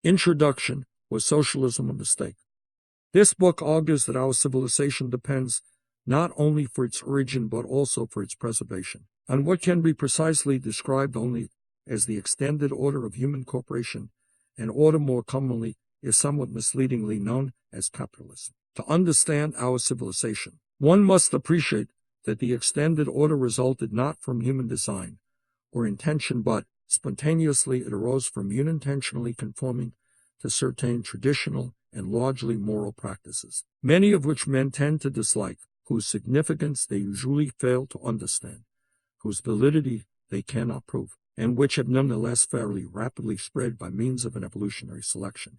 Introduction: Was Socialism a Mistake? This book argues that our civilization depends not only for its origin but also for its preservation on what can be precisely described only as the extended order of human cooperation, an order more commonly is somewhat misleadingly known as capitalism. To understand our civilization, one must appreciate that the extended order resulted not from human design or intention, but spontaneously it arose from unintentionally conforming to certain traditional and largely moral practices, many of which men tend to dislike, whose significance they usually fail to understand, whose validity they cannot prove, and which have nonetheless fairly rapidly spread by means of an evolutionary selection,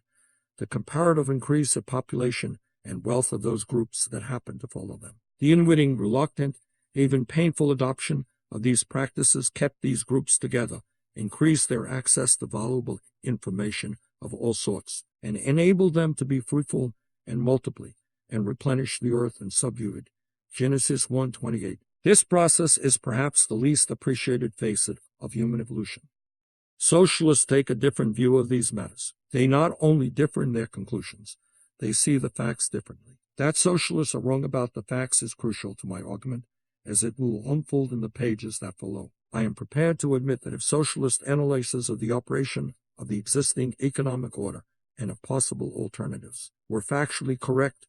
the comparative increase of population and wealth of those groups that happen to follow them. The unwitting, reluctant, even painful adoption of these practices kept these groups together, increased their access to valuable information of all sorts, and enabled them to be fruitful and multiply, and replenish the earth and subdue it. Genesis 1:28. This process is perhaps the least appreciated facet of human evolution. Socialists take a different view of these matters. They not only differ in their conclusions, they see the facts differently. That socialists are wrong about the facts is crucial to my argument, as it will unfold in the pages that follow. I am prepared to admit that if socialist analyses of the operation of the existing economic order and of possible alternatives were factually correct,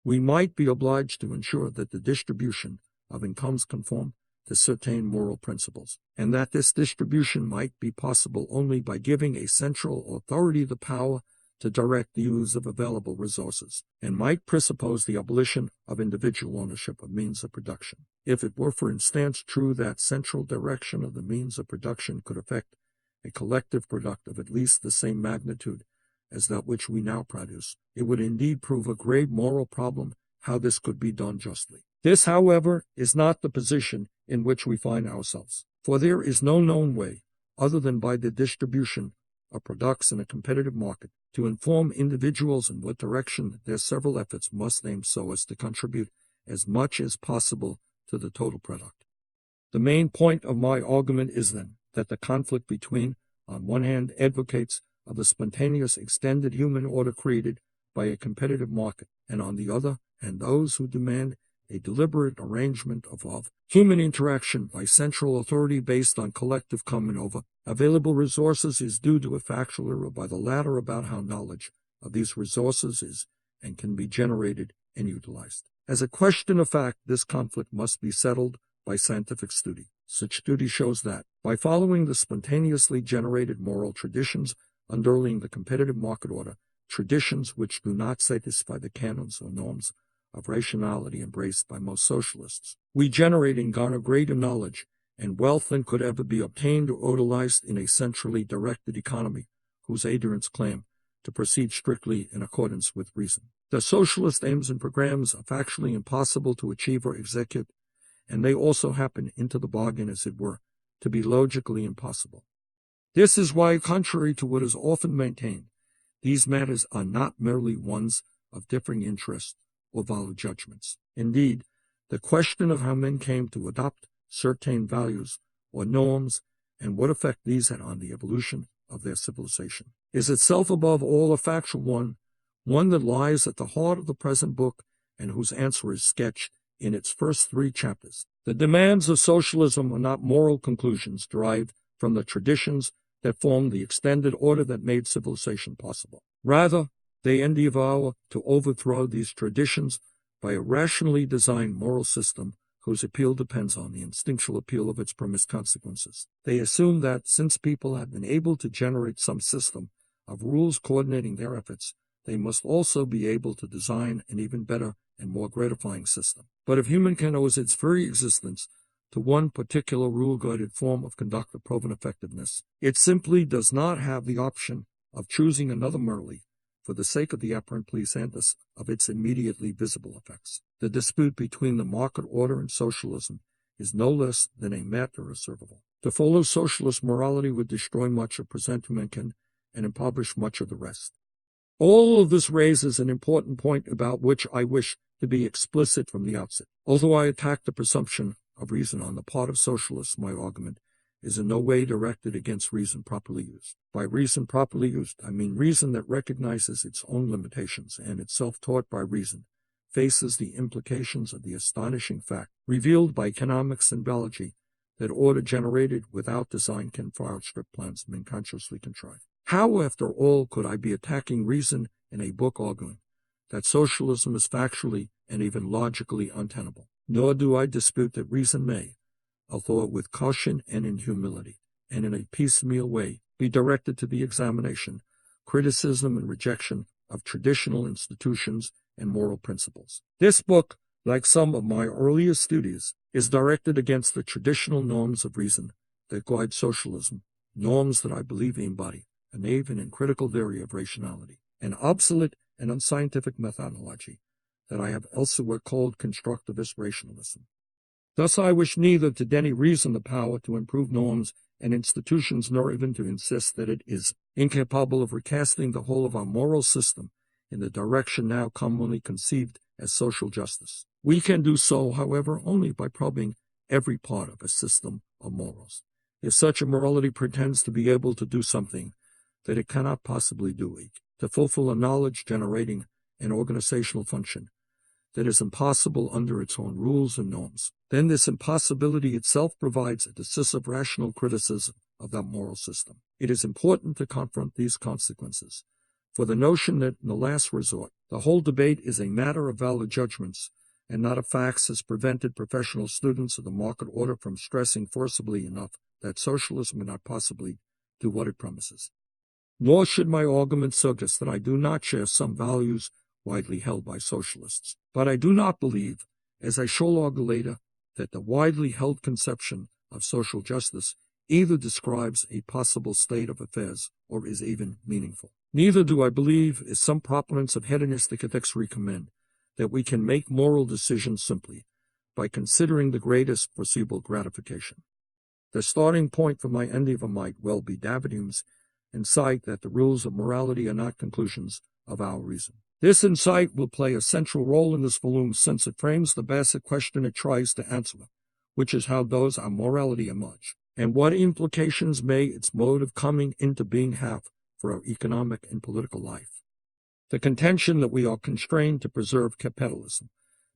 we might be obliged to ensure that the distribution of incomes conform to certain moral principles, and that this distribution might be possible only by giving a central authority the power to direct the use of available resources, and might presuppose the abolition of individual ownership of means of production. If it were, for instance, true that central direction of the means of production could affect a collective product of at least the same magnitude as that which we now produce, it would indeed prove a grave moral problem how this could be done justly. This, however, is not the position in which we find ourselves, for there is no known way, other than by the distribution of products in a competitive market, to inform individuals in what direction their several efforts must aim so as to contribute as much as possible to the total product. The main point of my argument is then that the conflict between, on one hand, advocates of the spontaneous extended human order created by a competitive market, and on the other hand, those who demand a deliberate arrangement of human interaction by central authority based on collective common over available resources is due to a factual error by the latter about how knowledge of these resources is and can be generated and utilized. As a question of fact, this conflict must be settled by scientific study. Such study shows that, by following the spontaneously generated moral traditions underlying the competitive market order, traditions which do not satisfy the canons or norms of rationality embraced by most socialists, we generate and garner greater knowledge and wealth than could ever be obtained or utilized in a centrally directed economy whose adherents claim to proceed strictly in accordance with reason. The socialist aims and programs are factually impossible to achieve or execute, and they also happen into the bargain, as it were, to be logically impossible. This is why, contrary to what is often maintained, these matters are not merely ones of differing interest or value judgments. Indeed, the question of how men came to adopt certain values or norms and what effect these had on the evolution of their civilization is itself above all a factual one that lies at the heart of the present book and whose answer is sketched in its first 3 chapters. The demands of socialism are not moral conclusions derived from the traditions that formed the extended order that made civilization possible. Rather, they endeavor to overthrow these traditions by a rationally designed moral system whose appeal depends on the instinctual appeal of its premise consequences. They assume that since people have been able to generate some system of rules coordinating their efforts, they must also be able to design an even better and more gratifying system. But if human can owe its very existence to one particular rule-guided form of conduct of proven effectiveness, it simply does not have the option of choosing another merely for the sake of the apparent pleasantness of its immediately visible effects. The dispute between the market order and socialism is no less than a matter of survival. To follow socialist morality would destroy much of present humankind and impoverish much of the rest. All of this raises an important point about which I wish to be explicit from the outset. Although I attack the presumption of reason on the part of socialists, my argument is in no way directed against reason properly used. By reason properly used, I mean reason that recognizes its own limitations and itself taught by reason faces the implications of the astonishing fact, revealed by economics and biology, that order generated without design can far outstrip plans men consciously contrive. How, after all, could I be attacking reason in a book arguing that socialism is factually and even logically untenable? Nor do I dispute that reason may, although with caution and in humility, and in a piecemeal way, be directed to the examination, criticism, and rejection of traditional institutions and moral principles. This book, like some of my earlier studies, is directed against the traditional norms of reason that guide socialism, norms that I believe embody a naive and critical theory of rationality, an obsolete and unscientific methodology that I have elsewhere called constructivist rationalism. Thus I wish neither to deny reason the power to improve norms and institutions, nor even to insist that it is incapable of recasting the whole of our moral system in the direction now commonly conceived as social justice. We can do so, however, only by probing every part of a system of morals. If such a morality pretends to be able to do something that it cannot possibly do, to fulfill a knowledge-generating and organizational function that is impossible under its own rules and norms, then this impossibility itself provides a decisive rational criticism of that moral system. It is important to confront these consequences, for the notion that, in the last resort, the whole debate is a matter of valid judgments and not of facts has prevented professional students of the market order from stressing forcibly enough that socialism cannot possibly do what it promises. Nor should my argument suggest that I do not share some values widely held by socialists. But I do not believe, as I shall argue later, that the widely held conception of social justice either describes a possible state of affairs or is even meaningful. Neither do I believe, as some proponents of hedonistic ethics recommend, that we can make moral decisions simply by considering the greatest foreseeable gratification. The starting point for my endeavor might well be David Hume's insight that the rules of morality are not conclusions of our reason. This insight will play a central role in this volume since it frames the basic question it tries to answer, which is how does our morality emerge, and what implications may its mode of coming into being have for our economic and political life. The contention that we are constrained to preserve capitalism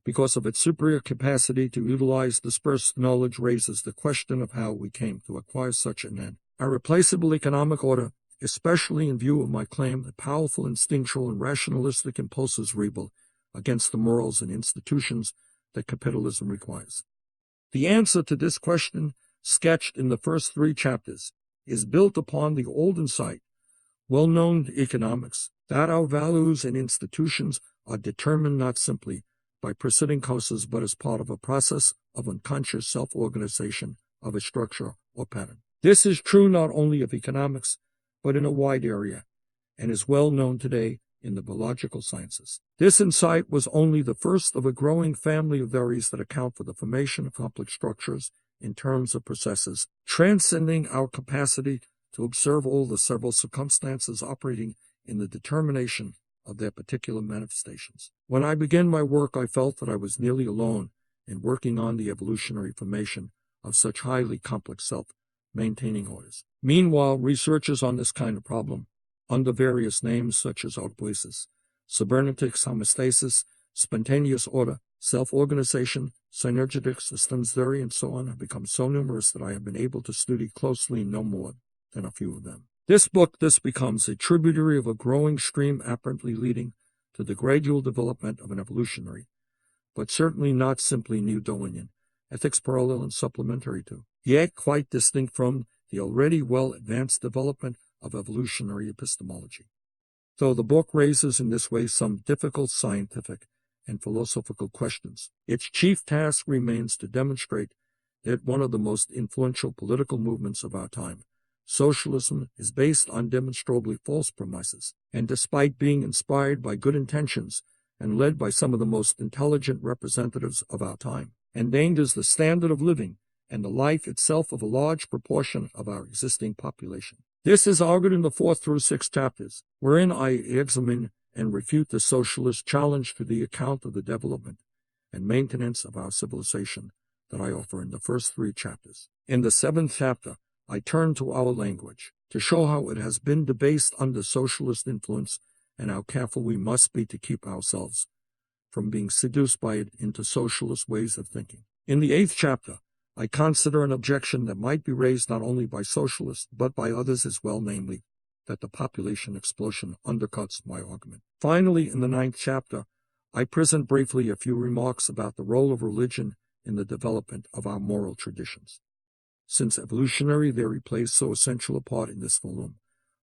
because of its superior capacity to utilize dispersed knowledge raises the question of how we came to acquire such an irreplaceable economic order, especially in view of my claim that powerful instinctual and rationalistic impulses rebel against the morals and institutions that capitalism requires. The answer to this question, sketched in the first 3 chapters, is built upon the old insight, well known to economics, that our values and institutions are determined not simply by preceding causes but as part of a process of unconscious self-organization of a structure or pattern. This is true not only of economics, but in a wide area, and is well known today in the biological sciences. This insight was only the first of a growing family of theories that account for the formation of complex structures in terms of processes, transcending our capacity to observe all the several circumstances operating in the determination of their particular manifestations. When I began my work, I felt that I was nearly alone in working on the evolutionary formation of such highly complex self-maintaining orders. Meanwhile, researchers on this kind of problem, under various names such as autopoiesis, cybernetics, homeostasis, spontaneous order, self-organization, synergetic systems theory, and so on, have become so numerous that I have been able to study closely no more than a few of them. This book thus becomes a tributary of a growing stream apparently leading to the gradual development of an evolutionary, but certainly not simply Newtonian, ethics parallel and supplementary to, yet quite distinct from, the already well-advanced development of evolutionary epistemology. Though the book raises in this way some difficult scientific and philosophical questions, its chief task remains to demonstrate that one of the most influential political movements of our time, socialism, is based on demonstrably false premises, and despite being inspired by good intentions and led by some of the most intelligent representatives of our time, endangers the standard of living and the life itself of a large proportion of our existing population. This is argued in the 4th through 6th chapters, wherein I examine and refute the socialist challenge to the account of the development and maintenance of our civilization that I offer in the first 3 chapters. In the 7th chapter, I turn to our language to show how it has been debased under socialist influence and how careful we must be to keep ourselves from being seduced by it into socialist ways of thinking. In the 8th chapter, I consider an objection that might be raised not only by socialists but by others as well, namely, that the population explosion undercuts my argument. Finally, in the 9th chapter, I present briefly a few remarks about the role of religion in the development of our moral traditions. Since evolutionary theory plays so essential a part in this volume,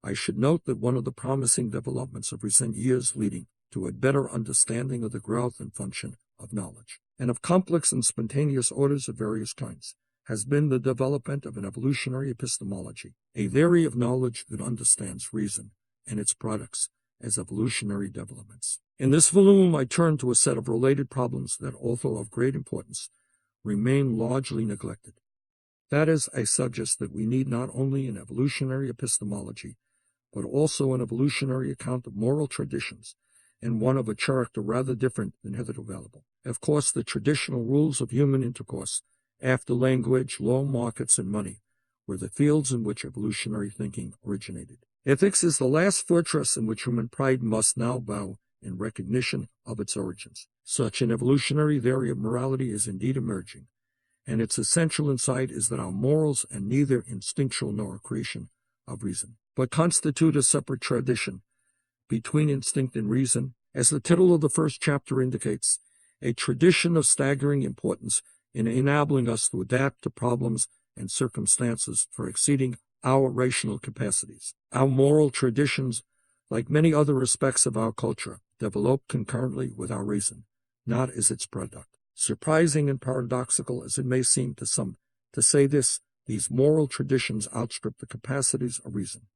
I should note that one of the promising developments of recent years leading to a better understanding of the growth and function of knowledge, and of complex and spontaneous orders of various kinds, has been the development of an evolutionary epistemology, a theory of knowledge that understands reason and its products as evolutionary developments. In this volume, I turn to a set of related problems that, although of great importance, remain largely neglected. That is, I suggest that we need not only an evolutionary epistemology, but also an evolutionary account of moral traditions, and one of a character rather different than hitherto available. Of course, the traditional rules of human intercourse, after language, law, markets, and money, were the fields in which evolutionary thinking originated. Ethics is the last fortress in which human pride must now bow in recognition of its origins. Such an evolutionary theory of morality is indeed emerging, and its essential insight is that our morals are neither instinctual nor a creation of reason, but constitute a separate tradition between instinct and reason, as the title of the 1st chapter indicates, a tradition of staggering importance in enabling us to adapt to problems and circumstances for exceeding our rational capacities. Our moral traditions, like many other aspects of our culture, develop concurrently with our reason, not as its product. Surprising and paradoxical as it may seem to some to say this, these moral traditions outstrip the capacities of reason.